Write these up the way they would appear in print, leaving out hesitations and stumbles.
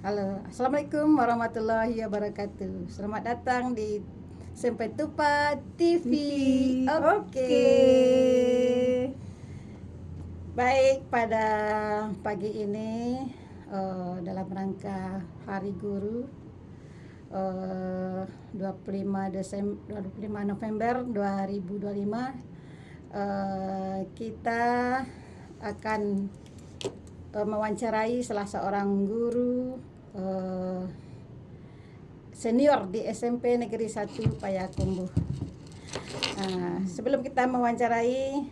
Halo, Assalamualaikum warahmatullahi wabarakatuh. Selamat datang di Sempetupa TV. TV. Oke. Oke. Baik, pada pagi ini dalam rangka Hari Guru 25 November 2025 kita akan mewawancarai salah seorang guru senior di SMP Negeri 1 Payakumbuh. Sebelum kita mewawancarai,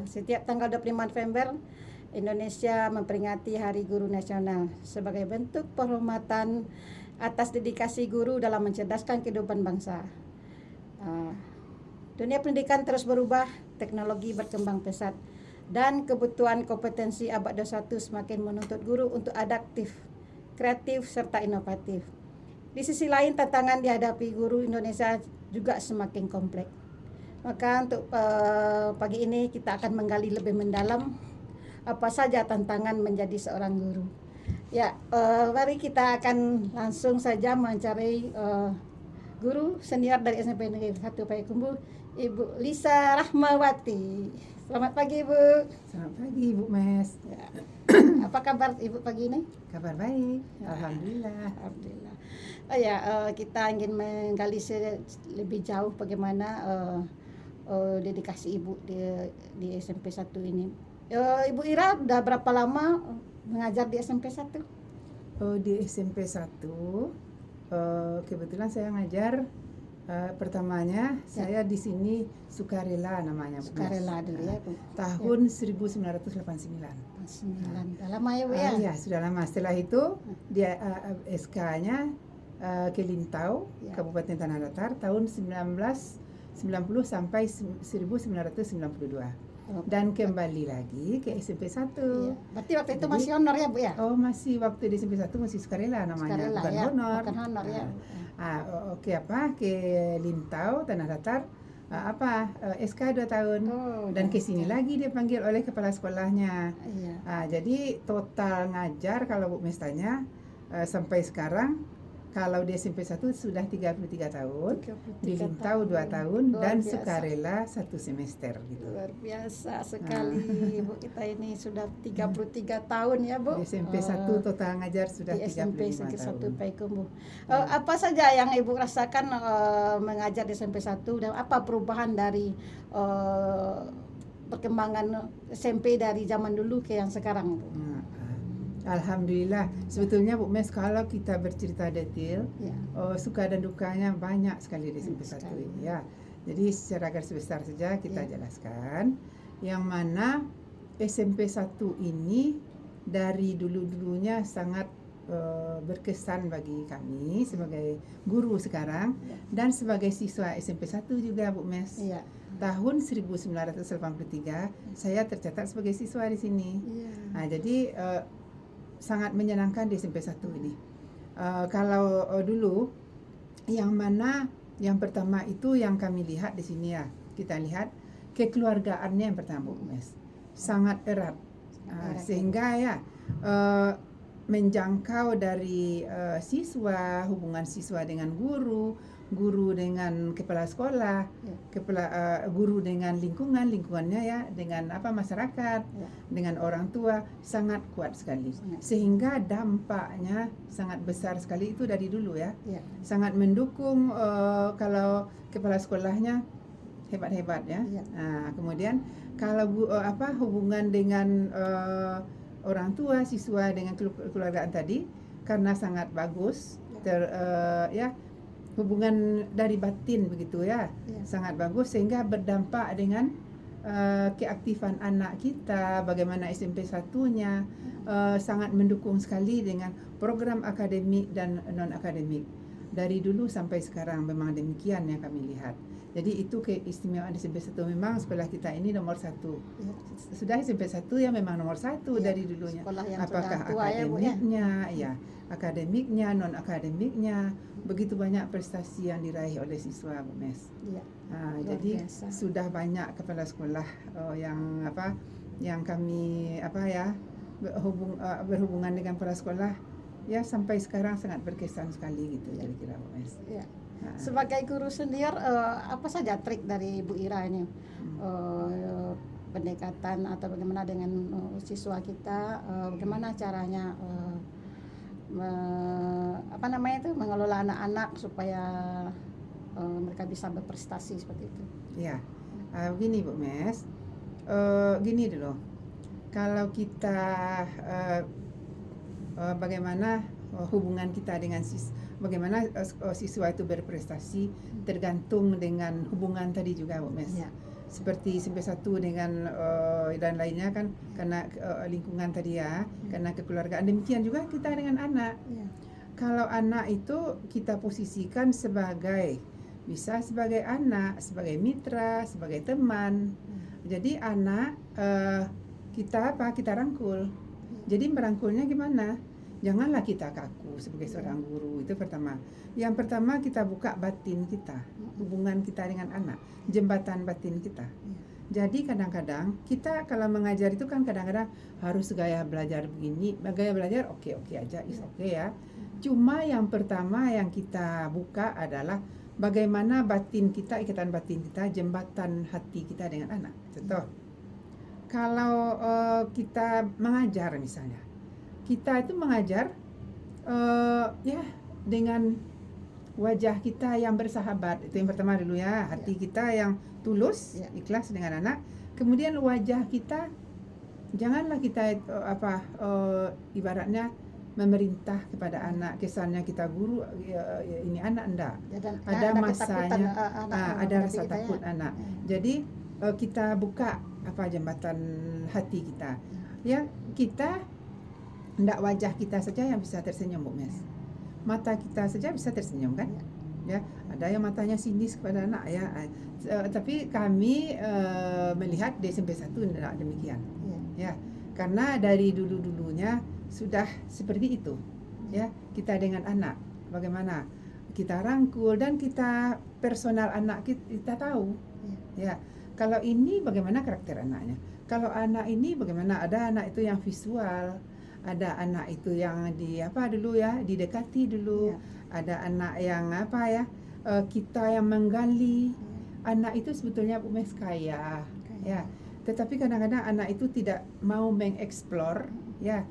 setiap tanggal 25 November Indonesia memperingati Hari Guru Nasional sebagai bentuk penghormatan atas dedikasi guru dalam mencerdaskan kehidupan bangsa. Dunia pendidikan terus berubah, teknologi berkembang pesat, dan kebutuhan kompetensi abad 21 semakin menuntut guru untuk adaptif, kreatif, serta inovatif. Di sisi lain, tantangan dihadapi guru Indonesia juga semakin kompleks. Maka untuk pagi ini kita akan menggali lebih mendalam apa saja tantangan menjadi seorang guru. Ya, mari kita akan langsung saja mencari guru senior dari SMP Negeri 1 Payakumbuh, Ibu Lisa Rahmawati. Selamat pagi, Ibu. Selamat pagi, Ibu Mes. Ya. Apa kabar Ibu pagi ini? Kabar baik. Ya. Alhamdulillah. Alhamdulillah. Kita ingin menggali lebih jauh bagaimana dedikasi Ibu di SMP 1 ini. Ibu Ira udah berapa lama mengajar di SMP 1? Di SMP 1 kebetulan saya ngajar pertamanya saya di sini sukarela namanya, Bu Mes. Sukarela dulu ya, Bu. Tahun 1989. 9. Udah lama ya, Bu ya? Iya, sudah lama. Setelah itu dia SK-nya ke Lintau, Ya. Kabupaten Tanah Datar tahun 1990 sampai 1992. Dan kembali lagi ke SMP 1. Iya. Berarti waktu itu Jadi, masih honor ya, Bu ya? Oh, masih waktu di SMP 1 masih sukarela namanya, Sukarela bukan ya, honor. bukan honor ya. Ke Lintau Tanah Datar SK 2 tahun. Dan ke sini lagi dia panggil oleh kepala sekolahnya. Iya. Jadi total ngajar kalau Bu Mes tanya sampai sekarang kalau di SMP 1 sudah 33 tahun, di Lintau 2 tahun Luar dan biasa. sukarela 1 semester gitu. Luar biasa sekali Ibu, kita ini sudah 33 tahun ya, Bu. Di SMP 1 total ngajar sudah di SMP 35 Negeri 1 tahun. Payakumbuh. Apa saja yang Ibu rasakan mengajar di SMP 1 dan apa perubahan dari perkembangan SMP dari zaman dulu ke yang sekarang, Bu? Alhamdulillah, sebetulnya Bu Mes kalau kita bercerita detail, Ya. suka dan dukanya banyak sekali di SMP 1 Sekali. ini ya. Jadi secara garis besar saja kita Ya. jelaskan, yang mana SMP 1 ini dari dulu-dulunya sangat berkesan bagi kami sebagai guru sekarang dan sebagai siswa SMP 1 juga Bu Mes. Iya. Tahun 1983 saya tercatat sebagai siswa di sini. Iya. Jadi sangat menyenangkan di SMP 1 ini. Kalau dulu yang mana yang pertama itu yang kami lihat di sini ya, kita lihat kekeluargaannya yang pertama Bu Mes. Sangat erat. Sehingga ya menjangkau dari siswa, hubungan siswa dengan guru dengan kepala sekolah, guru dengan lingkungannya ya, dengan masyarakat, dengan orang tua sangat kuat sekali. Sehingga dampaknya sangat besar sekali itu dari dulu ya. Sangat mendukung kalau kepala sekolahnya hebat-hebat ya. Kemudian kalau hubungan dengan orang tua siswa dengan keluargaan tadi karena sangat bagus hubungan dari batin begitu ya. Sangat bagus sehingga berdampak dengan keaktifan anak kita, bagaimana SMP 1-nya sangat mendukung sekali dengan program akademik dan non akademik. Dari dulu sampai sekarang memang demikian yang kami lihat. Jadi itu keistimewaan di SMP 1, memang sekolah kita ini nomor 1. Sudah SMP 1 yang memang nomor 1 dari dulunya. Apakah akademiknya, akademiknya, non akademiknya, begitu banyak prestasi yang diraih oleh siswa Bu Mes. Jadi biasa. Sudah banyak kepala sekolah yang kami berhubungan dengan kepala sekolah ya sampai sekarang sangat berkesan sekali gitu kira-kira Bu Mes. Ya. Nah, Sebagai guru senior, apa saja trik dari Bu Ira ini? Pendekatan atau bagaimana dengan siswa kita, bagaimana caranya mengelola anak-anak supaya mereka bisa berprestasi seperti itu. ya, begini Bu Mes, gini dulu, kalau kita bagaimana hubungan kita dengan bagaimana siswa itu berprestasi tergantung dengan hubungan tadi juga Bu Mes. Ya. Seperti SMP 1 dengan dan lainnya kan karena lingkungan tadi ya, karena kekeluargaan. Demikian juga kita dengan anak. Ya. Kalau anak itu kita posisikan bisa sebagai anak, sebagai mitra, sebagai teman. Jadi anak kita rangkul. Jadi merangkulnya gimana? Janganlah kita kaku sebagai seorang guru, itu pertama. Yang pertama kita buka batin kita, hubungan kita dengan anak, jembatan batin kita. Jadi kadang-kadang kita kalau mengajar itu kan kadang-kadang harus gaya belajar begini, gaya belajar oke aja, is oke ya. Cuma yang pertama yang kita buka adalah bagaimana batin kita, ikatan batin kita, jembatan hati kita dengan anak. Contoh, kalau kita mengajar misalnya, kita itu mengajar ya dengan wajah kita yang bersahabat, itu yang pertama dulu ya, hati kita yang tulus, ikhlas dengan anak. Kemudian wajah kita, janganlah kita ibaratnya memerintah kepada anak, kesannya kita guru ini anak enggak. Ada masanya ada rasa takut anak. Jadi kita buka jembatan hati kita. Ya, kita enggak wajah kita saja yang bisa tersenyum Bu Mes. Mata kita saja bisa tersenyum kan? Ya, ada yang matanya sinis kepada anak ya. Tapi kami melihat di SMP 1 tidak demikian. Ya, karena dari dulu-dulunya sudah seperti itu. Ya, kita dengan anak bagaimana kita rangkul dan kita personal anak kita tahu. Ya, kalau ini bagaimana karakter anaknya. Kalau anak ini bagaimana, ada anak itu yang visual, ada anak itu yang didekati dulu, ada anak yang kita yang menggali. Anak itu sebetulnya Bu Mes kaya. Ya. Tetapi kadang-kadang anak itu tidak mau mengeksplor ya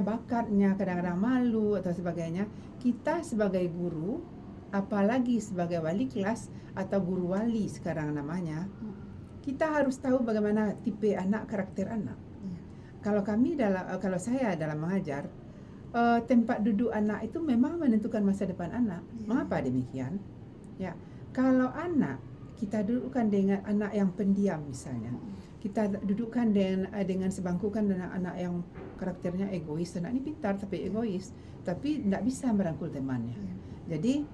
bakatnya, kadang-kadang malu atau sebagainya. Kita sebagai guru, apalagi sebagai wali kelas atau guru wali sekarang namanya, kita harus tahu bagaimana tipe anak, karakter anak. Kalau saya dalam mengajar, tempat duduk anak itu memang menentukan masa depan anak. Mengapa demikian? Ya, kalau anak kita dudukkan dengan anak yang pendiam misalnya, kita dudukkan dengan sebangkukan dengan anak yang karakternya egois. Anak ini pintar tapi egois, tapi tidak bisa merangkul temannya. Jadi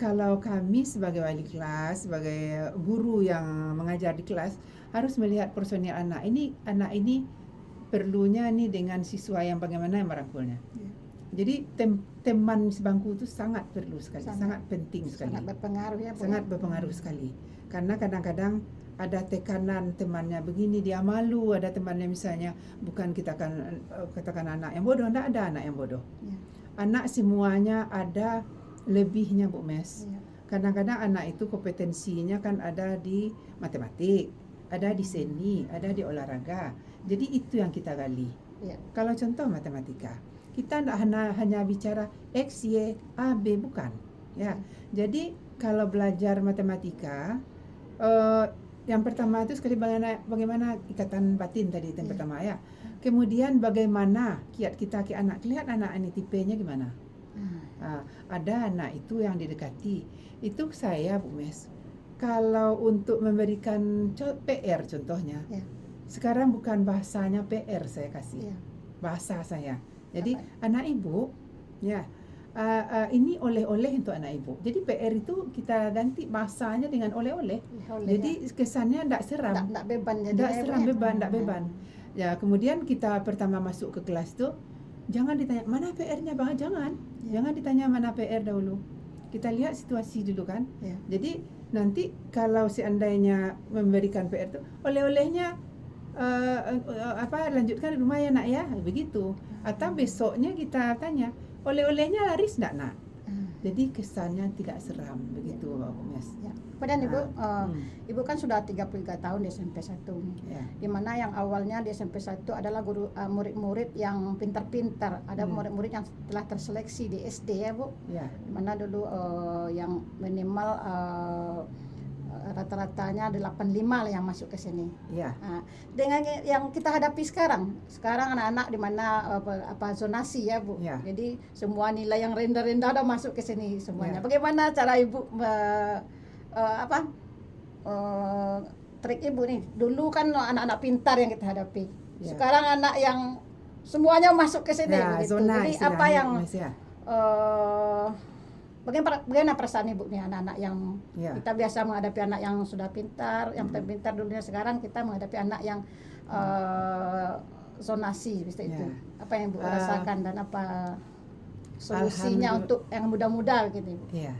kalau kami sebagai wali kelas, sebagai guru yang mengajar di kelas, harus melihat personil anak ini perlunya nih dengan siswa yang bagaimana yang merangkulnya. Jadi teman sebangku itu sangat perlu sekali, sangat penting sekali. Sangat berpengaruh ya Bu. Sangat berpengaruh sekali. Karena kadang-kadang ada tekanan temannya begini, dia malu, ada temannya misalnya bukan kita katakan anak yang bodoh, tidak ada anak yang bodoh. Anak semuanya ada lebihnya Bu Mes. Kadang-kadang anak itu kompetensinya kan ada di matematik, ada di seni, ada di olahraga. Jadi itu yang kita gali. Kalau contoh matematika, kita tidak hanya bicara X, Y, A, B, bukan. Ya. Jadi kalau belajar matematika, yang pertama itu sekali bagaimana ikatan batin tadi yang pertama ya. Kemudian bagaimana kiat kita ke anak, lihat anak ini tipenya gimana. Ada anak itu yang didekati, itu saya Bu Mes, kalau untuk memberikan PR contohnya, sekarang bukan bahasanya PR saya kasih, bahasa saya. Jadi anak ibu, ya ini oleh-oleh untuk anak ibu. Jadi PR itu kita ganti bahasanya dengan oleh-oleh. Jadi kesannya tidak seram, tidak beban, tidak beban. Ya, kemudian kita pertama masuk ke kelas tuh, jangan ditanya mana PR-nya Bang, jangan ditanya mana PR dahulu. Kita lihat situasi dulu kan. Jadi nanti kalau seandainya memberikan PR itu oleh-olehnya lanjutkan di rumah ya nak ya, begitu. Atau besoknya kita tanya, oleh-olehnya laris enggak nak? Jadi kesannya tidak seram begitu Pak Mes. Ya. Kemudian Ibu, Hmm. Ibu kan sudah 33 tahun di SMP 1 nih. Ya. Di mana yang awalnya di SMP 1 adalah murid-murid yang pintar-pintar, ada murid-murid yang telah terseleksi di SD ya Bu. Ya. Di mana dulu yang minimal rata-ratanya 85 lah yang masuk ke sini. Ya. Nah, dengan yang kita hadapi sekarang anak-anak di mana zonasi ya Bu. Ya. Jadi semua nilai yang rendah-rendah udah masuk ke sini semuanya. Ya. Bagaimana cara Ibu trik Ibu nih? Dulu kan anak-anak pintar yang kita hadapi. Ya. Sekarang anak yang semuanya masuk ke sini Ya, begitu. zona Jadi istilahnya, apa yang Mas, ya. bagaimana perasaan Ibu nih anak-anak yang Ya. kita biasa menghadapi anak yang sudah pintar, yang pintar dulunya, sekarang kita menghadapi anak yang zonasi seperti itu. Ya. Apa yang Ibu rasakan dan apa solusinya untuk yang muda-muda gitu Ibu? Ya.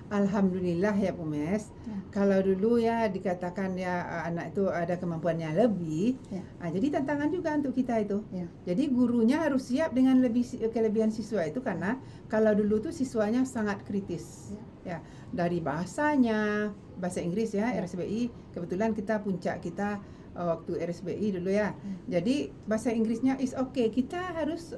Alhamdulillah ya Bu Mes. Ya. Kalau dulu ya dikatakan ya anak itu ada kemampuannya lebih, Ya. jadi tantangan juga untuk kita itu. Ya. Jadi gurunya harus siap dengan kelebihan siswa itu, karena kalau dulu tuh siswanya sangat kritis. Ya, dari bahasanya, bahasa Inggris ya, RSBI, kebetulan kita puncak kita waktu RSBI dulu ya. Jadi bahasa Inggrisnya is okay. Kita harus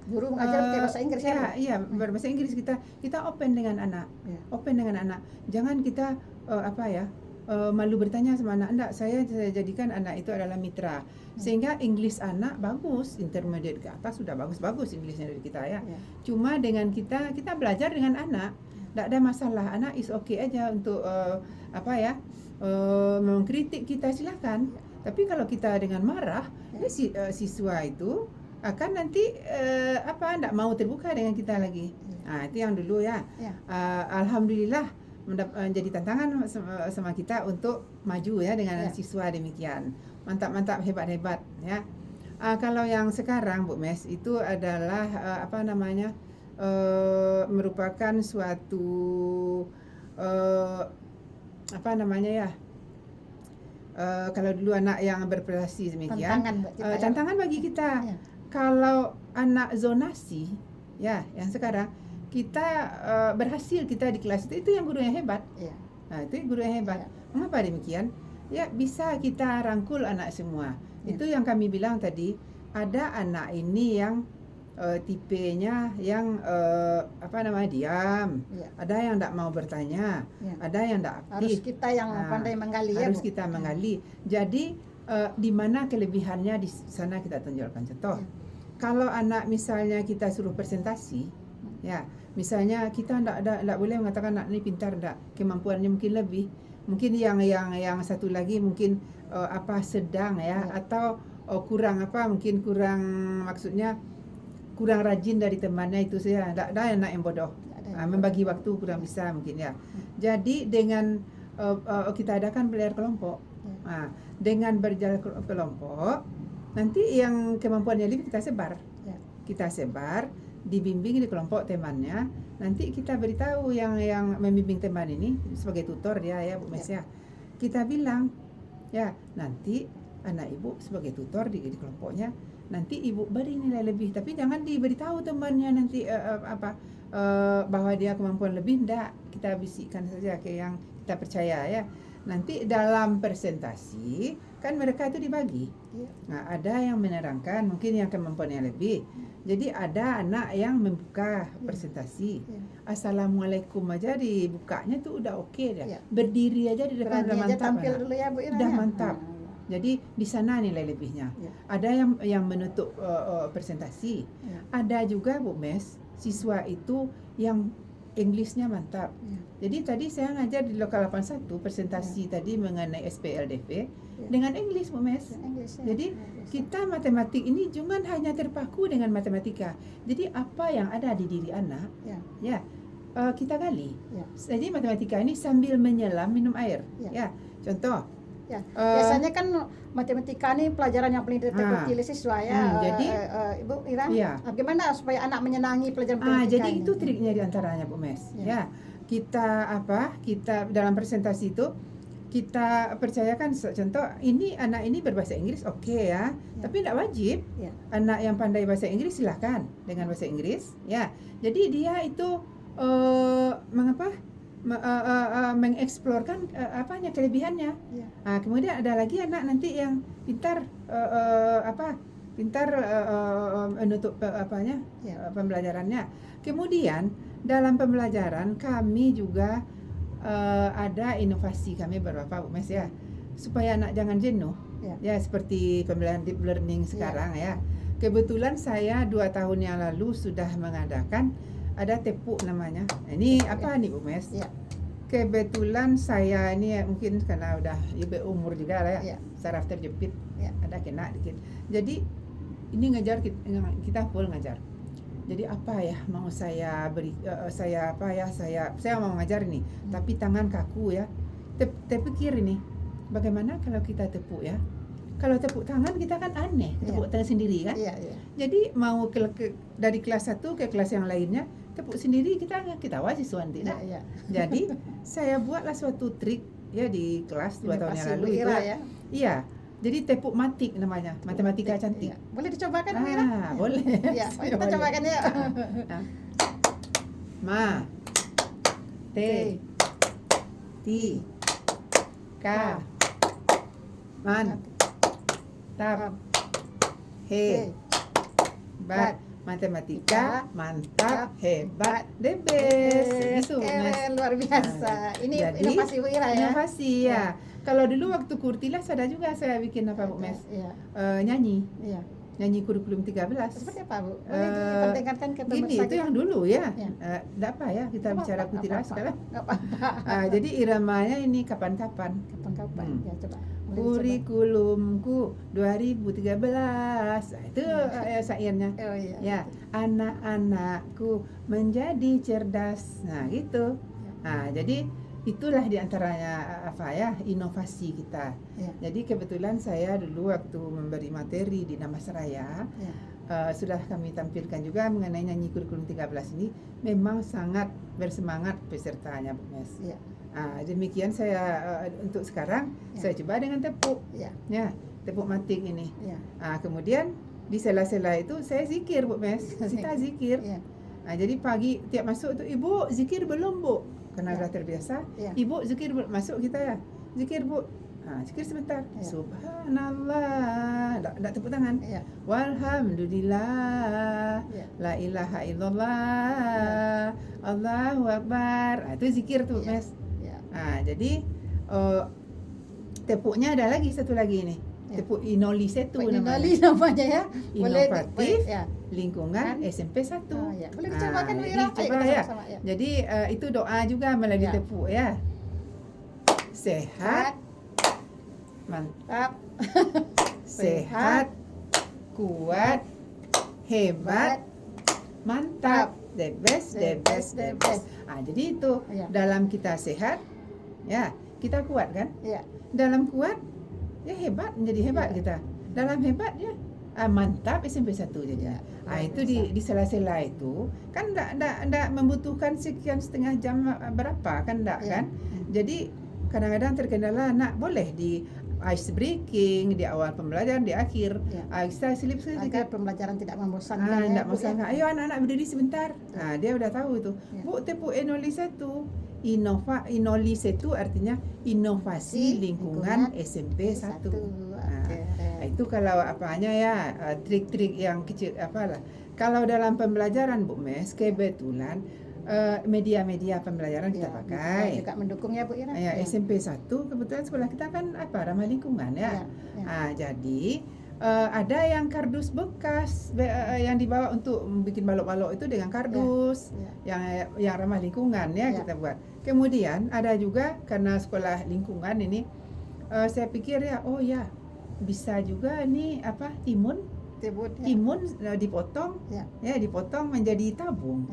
Guru mengajar pakai bahasa Inggris ya? Iya, berbahasa Inggris. Kita open dengan anak. Ya. Open dengan anak. Jangan kita malu bertanya sama anak. Enggak, saya jadikan anak itu adalah mitra. Sehingga Inggris anak bagus, intermediate ke atas sudah bagus-bagus Inggrisnya dari kita ya. Ya. Cuma dengan kita belajar dengan anak, enggak ada masalah. Anak is okay aja untuk mengkritik kita, silakan. Tapi kalau kita dengan marah, siswa itu akan nanti enggak mau terbuka dengan kita lagi. Nah, itu yang dulu ya. Alhamdulillah menjadi tantangan sama kita untuk maju ya dengan siswa demikian. Mantap, hebat ya. Kalau yang sekarang Bu Mes itu adalah merupakan suatu kalau dulu anak yang berprestasi demikian, tantangan bagi kita. Ya. Kalau anak zonasi ya yang sekarang kita berhasil kita di kelas itu yang guru yang hebat. Ya. Nah, itu guru yang hebat. Mengapa demikian? Ya, bisa kita rangkul anak semua. Ya. Itu yang kami bilang tadi, ada anak ini yang tipenya yang diam, ada yang tidak mau bertanya, ada yang tidak aktif. Harus kita yang pandai menggali harus kita menggali. Jadi di mana kelebihannya di sana kita tunjukkan. Contoh, kalau anak misalnya kita suruh presentasi, ya misalnya kita tidak boleh mengatakan anak ini pintar, tidak, kemampuannya mungkin lebih, mungkin yang satu lagi mungkin sedang ya, atau mungkin kurang, maksudnya kurang rajin dari temannya itu saja. Ada anak yang bodoh, membagi waktu kurang bisa mungkin ya. Jadi dengan kita adakan belajar kelompok. Dengan berjalan kelompok, nanti yang kemampuannya lebih kita sebar. Kita sebar, dibimbing di kelompok temannya. Nanti kita beritahu yang membimbing teman ini sebagai tutor dia ya Bu Mes ya. Kita bilang ya, nanti anak ibu sebagai tutor di kelompoknya, nanti ibu beri nilai lebih, tapi jangan diberitahu temannya nanti bahwa dia kemampuan lebih, enggak, kita bisikkan saja ke yang kita percaya ya. Nanti dalam presentasi kan mereka itu dibagi. Nah, ada yang menerangkan mungkin yang kemampuannya lebih. Jadi ada anak yang membuka presentasi. Assalamualaikum aja dibukanya tuh udah oke dia. Berdiri aja di depan udah mantap. Tampil dulu ya Bu Ira. Udah mantap. Jadi di sana nilai lebihnya. Ada yang menutup presentasi. Ada juga Bu Mes, siswa itu yang Inggrisnya mantap. Jadi tadi saya ngajar di Lokal 81 presentasi tadi mengenai SPLDP dengan Inggris Bu Mes. Jadi kita matematik ini jangan hanya terpaku dengan matematika. Jadi apa yang ada di diri anak, kita gali. Jadi matematika ini sambil menyelam minum air. Ya, contoh. Biasanya kan matematika ini pelajaran yang paling ditakuti oleh siswa ya. Jadi Ibu Ira, bagaimana supaya anak menyenangi pelajaran matematika jadi ini? itu triknya diantaranya Bu Mes. Kita dalam presentasi itu kita percayakan contoh ini anak ini berbahasa Inggris oke ya, tapi tidak wajib. Ya. Anak yang pandai bahasa Inggris silahkan dengan bahasa Inggris ya. Jadi dia itu mengapa mengeksplorkan apanya kelebihannya. Ya. Kemudian ada lagi anak nanti yang pintar menutup pembelajarannya. Kemudian dalam pembelajaran kami juga ada inovasi kami beberapa Bu Mes ya, supaya anak jangan jenuh ya seperti pembelajaran deep learning sekarang ya. Kebetulan saya 2 tahun yang lalu sudah mengadakan ada tepuk namanya. Ini apa nih Bu Mes? Ya. Kebetulan saya ini mungkin karena udah berumur juga lah Ya. saraf terjepit ada kena dikit. Jadi ini ngajar kita full ngajar. Jadi apa ya mau saya beri saya mau ngajar ini, tapi tangan kaku ya. Terpikir ini, bagaimana kalau kita tepuk ya? Kalau tepuk tangan kita kan aneh, tepuk tangan sendiri kan? Jadi mau dari kelas 1 ke kelas yang lainnya tepuk sendiri kita wajib nanti nah. Jadi saya buatlah suatu trik ya di kelas 2 tahun yang lalu itu ya. Iya. Jadi tepuk matik namanya, matematika cantik. Boleh dicobakan Bu Ira? Boleh. Ya, kita cobakan ya. Ma, T, Ti, Ka, Man, Tap, He, Bat. Matematika mantap, hebat, the best. Itu luar biasa. Ini jadi, inovasi Bu Ira ya. Inovasi ya. Kalau dulu waktu Kurtilas ada juga saya bikin apa Bu Mes? Nyanyi. Nyanyi kurikulum 13. Seperti apa Bu? Boleh diperdengarkan ke pemirsa? Gini, itu yang dulu ya. Enggak apa ya kita bicara Kurtilas sekarang. Jadi iramanya ini kapan-kapan. Ya coba. Kurikulumku 2013 itu syairnya. Ya, anak-anakku menjadi cerdas. Nah, gitu. Jadi itulah diantaranya inovasi kita. Jadi kebetulan saya dulu waktu memberi materi di Nama Seraya sudah kami tampilkan juga mengenai nyanyi kurikulum 13 ini memang sangat bersemangat pesertanya Bu Mes. Demikian saya untuk sekarang saya coba dengan tepuk tepuk matik ini. Kemudian di sela-sela itu saya zikir Bu Mes, kita zikir. Jadi pagi tiap masuk itu Ibu zikir belum Bu? Karena sudah terbiasa. Ibu zikir belum? Masuk kita ya. Zikir Bu. Zikir sebentar. Subhanallah. Tak tepuk tangan. Walhamdulillah. La ilaha illallah. Allahu akbar. Itu zikir tuh Mes. Jadi tepuknya ada lagi satu lagi nih. Tepuk Inoli Setu namanya. Inoli namanya ya. Inovatif lingkungan SMP 1. Boleh dicobakan Bu Ira? Coba ya. Jadi itu doa juga melalui tepuk ya. Sehat, mantap, sehat, kuat, hebat, mantap, the best. Jadi itu dalam kita sehat, ya kita kuat kan? Dalam kuat, ya hebat, menjadi hebat kita. Dalam hebat ya mantap SMP 1 jadi. Itu di sela-sela itu kan enggak membutuhkan sekian setengah jam berapa kan enggak kan? Jadi kadang-kadang terkendala anak boleh di ice breaking di awal pembelajaran, di akhir. Kita selip agar pembelajaran tidak membosankan. Tidak membosankan. Ayo anak-anak berdiri sebentar. Dia udah tahu itu. Bu tepuk Inoli 1. Inoli 1 artinya inovasi lingkungan SMP 1. Itu kalau apanya ya trik-trik yang kecil apalah. Kalau dalam pembelajaran Bu Mes kebetulan media-media pembelajaran kita pakai. Juga mendukungnya Bu Ira. SMP 1 kebetulan sekolah kita kan ramah lingkungan ya. Jadi ada yang kardus bekas yang dibawa untuk bikin balok-balok itu dengan kardus yang ramah lingkungan kita buat. Kemudian ada juga karena sekolah lingkungan ini saya pikir bisa juga nih timun dipotong dipotong menjadi tabung.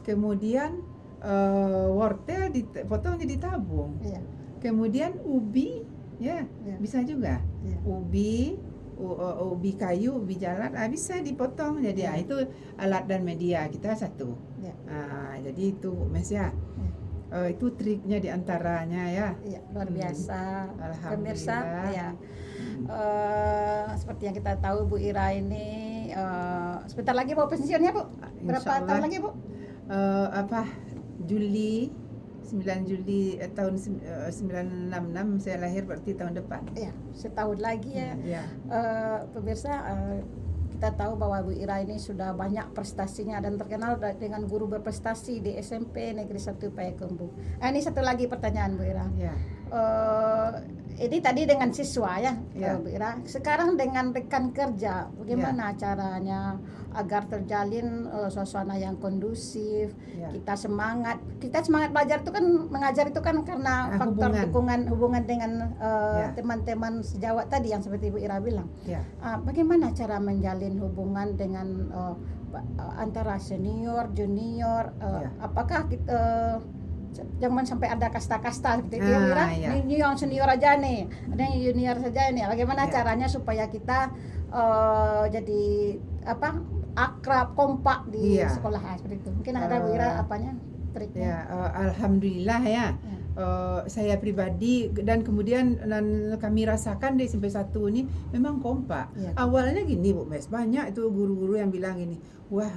Kemudian wortel dipotong jadi tabung. Kemudian ubi bisa juga. Ubi kayu, ubi jalan bisa dipotong jadi itu alat dan media kita satu. Jadi itu Bu Mes ya. Itu triknya di antaranya ya. Ya, luar biasa. Alhamdulillah. Pemirsa, ya. Seperti yang kita tahu Bu Ira ini sebentar lagi mau pensiun ya Bu? Berapa Insyaallah. tahun lagi Bu? Juli 9 Juli tahun 966 saya lahir, berarti tahun depan. Ya, setahun lagi ya. Ya. Pemirsa, kita tahu bahwa Bu Ira ini sudah banyak prestasinya dan terkenal dengan guru berprestasi di SMP Negeri 1 Payakumbuh. Ini satu lagi pertanyaan Bu Ira. Ya. Ini tadi dengan siswa ya, Ya. Bu Ira. Sekarang dengan rekan kerja, bagaimana caranya agar terjalin suasana yang kondusif? Ya. Kita semangat belajar itu kan, mengajar itu kan karena faktor hubungan dengan Ya. teman-teman sejawat tadi yang seperti Bu Ira bilang. Ya. Bagaimana cara menjalin hubungan dengan antara senior, junior? Ya. Apakah kita jangan sampai ada kasta-kasta seperti itu ya Bu Ira? Ya. Ini yang senior aja nih, ada yang junior saja nih. Bagaimana Ya. caranya supaya kita jadi akrab, kompak di Iya. sekolah seperti itu? Mungkin ada Bu Ira triknya? Ya, alhamdulillah ya. Saya pribadi dan kemudian kami rasakan di SMP 1 ini memang kompak. Ya. Awalnya gini Bu Mes, banyak itu guru-guru yang bilang gini, wah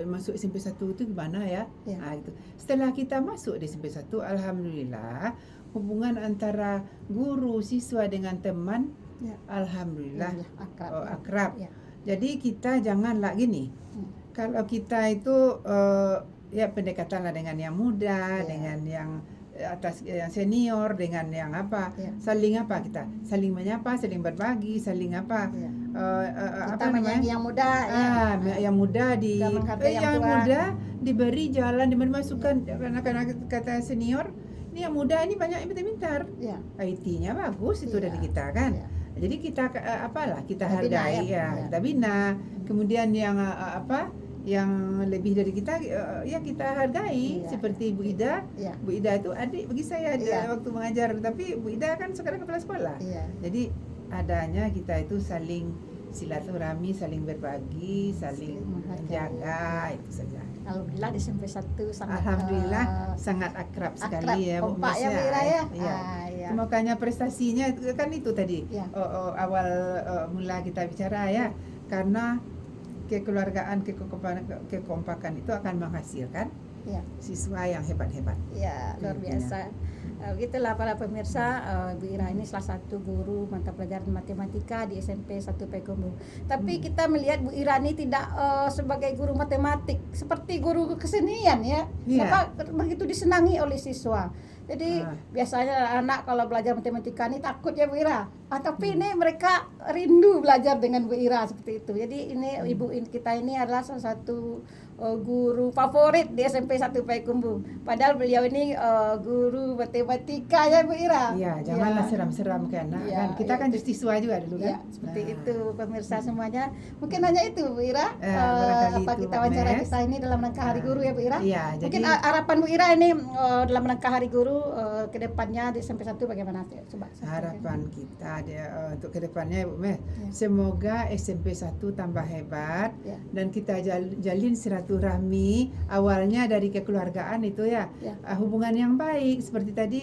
masuk SMP 1 itu gimana ya? Ya. Gitu. Setelah kita masuk di SMP 1, alhamdulillah hubungan antara guru, siswa dengan teman, Ya. alhamdulillah Ya, akrab. akrab. Ya. Jadi kita janganlah gini. Kalau kita itu ya pendekatanlah dengan yang muda, Ya. dengan yang atas, yang senior, dengan yang Ya. saling kita saling menyapa, saling berbagi, saling Ya. Kita namanya, menyayangi yang muda ya. yang muda Kita menghargai yang tua. muda diberi jalan, dimasukkan, karena kata senior ini yang muda ini banyak yang pintar-pintar, Ya. IT-nya bagus itu Ya. dari kita kan. Ya. Jadi kita kita Kita bina, hargai ya. kita bina. Kemudian yang yang lebih dari kita ya kita hargai, Iya. seperti Bu Ida. Ya. Bu Ida itu adik bagi saya Iya. waktu mengajar, tapi Bu Ida kan sekarang kepala sekolah. Iya. Jadi adanya kita itu saling silaturahmi, saling berbagi, saling menghargai. menjaga, itu saja. Alhamdulillah di SMP 1 sangat Alhamdulillah sangat akrab sekali ya Bu kompak Mas ya Bu Ira ya. Iya. Ya. Makanya prestasinya kan itu tadi. Ya. Awal mula kita bicara ya, karena kekeluargaan, kekompakan itu akan menghasilkan Ya. siswa yang hebat-hebat. Ya, luar Intinya. biasa. Begitulah para pemirsa, Bu Ira ini salah satu guru mata pelajaran matematika di SMP 1 Payakumbuh. Tapi kita melihat Bu Ira ini tidak sebagai guru matematik, seperti guru kesenian ya. Iya. Maka begitu disenangi oleh siswa. Jadi biasanya anak kalau belajar matematika ini takut ya Bu Ira. Tapi ini mereka rindu belajar dengan Bu Ira seperti itu. Jadi ini ibu kita ini adalah salah satu guru favorit di SMP 1 Payakumbuh. Padahal beliau ini guru matematika ya Bu Ira. Iya, janganlah Ya. seram-seram ke anak Iya, kan. Kita iya. kan siswa juga dulu kan. Ya, seperti itu pemirsa semuanya. Mungkin hanya itu Bu Ira. Barangkali Apa itu, kita Mbak wawancara Mes. kita ini dalam rangka Hari Guru ya Bu Ira. Iya, Mungkin jadi harapan Bu Ira ini dalam rangka Hari Guru ke depannya di SMP 1 bagaimana? Coba. harapan kita untuk kedepannya Bu Meh, Ya. semoga SMP 1 tambah hebat Ya. dan kita jalin silaturahmi awalnya dari kekeluargaan itu ya, Ya. hubungan yang baik seperti tadi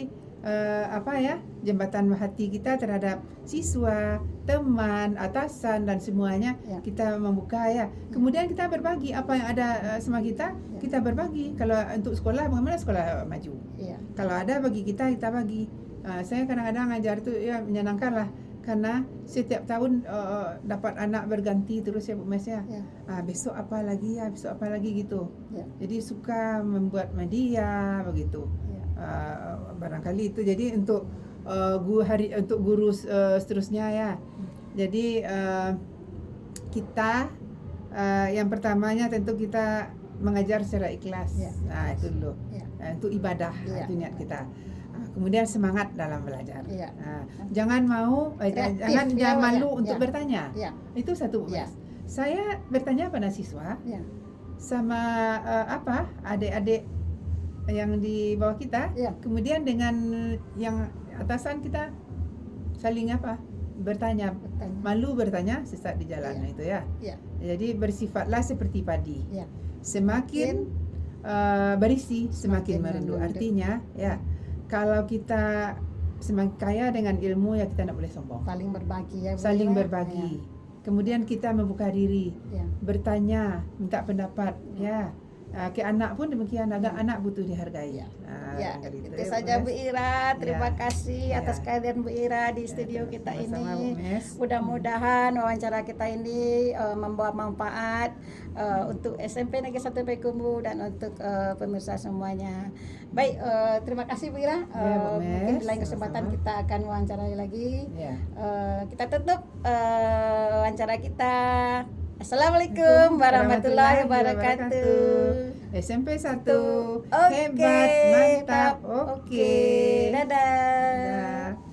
jembatan hati kita terhadap siswa, teman, atasan dan semuanya Ya. kita membuka ya. Kemudian kita berbagi apa yang ada sama kita, Ya. kita berbagi. Kalau untuk sekolah bagaimana sekolah maju? Iya. Kalau ada bagi kita bagi. Saya kadang-kadang ngajar itu ya menyenangkan lah, karena setiap tahun dapat anak berganti terus ya Bu Mes ya. Ya. Besok apa lagi ya, besok apa lagi gitu. Ya. Jadi suka membuat media begitu. Ya. Barangkali itu jadi untuk untuk guru seterusnya ya. Jadi kita yang pertamanya tentu kita mengajar secara ikhlas. Ya. Itu dulu. Ya. Untuk ibadah, Ya. itu niat kita. Kemudian semangat dalam belajar. Ya. Jangan mau Kreatif, jangan ya, malu ya. untuk Ya. bertanya. Ya. Itu satu Bu Ya. Mas. Saya bertanya pada siswa Ya. sama adik-adik yang di bawah kita. Ya. Kemudian dengan yang atasan kita saling bertanya. Bertanya. Malu bertanya sesat di jalan Ya. itu ya. Ya. Jadi bersifatlah seperti padi. Ya. Semakin berisi semakin Semakin merindu. merindu. Artinya ya, kalau kita semakin kaya dengan ilmu ya kita tidak boleh sombong. Saling berbagi ya Bu Saling Ira. berbagi. Kemudian kita membuka diri, Ya. bertanya, minta pendapat, ya. Ke anak pun demikian, anak butuh dihargai. Ya. Nah, Ya, kan gitu itu ya, saja Bu Bu Mes. Ira. Terima Ya. kasih Ya. atas kehadiran Bu Ira di Ya, studio kita sama-sama, Bu ini. Mes. Mudah-mudahan wawancara kita ini membawa manfaat untuk SMP Negeri 1 Payakumbuh dan untuk pemirsa semuanya. Baik, terima kasih Bu Ira. Ya, Bu Mes. Mungkin di lain kesempatan Sama-sama. kita akan wawancarai lagi. Ya. Kita tutup wawancara kita. Assalamualaikum warahmatullahi wabarakatuh. SMP 1 Oke, hebat, mantap, oke. oke. Dadah. Dadah.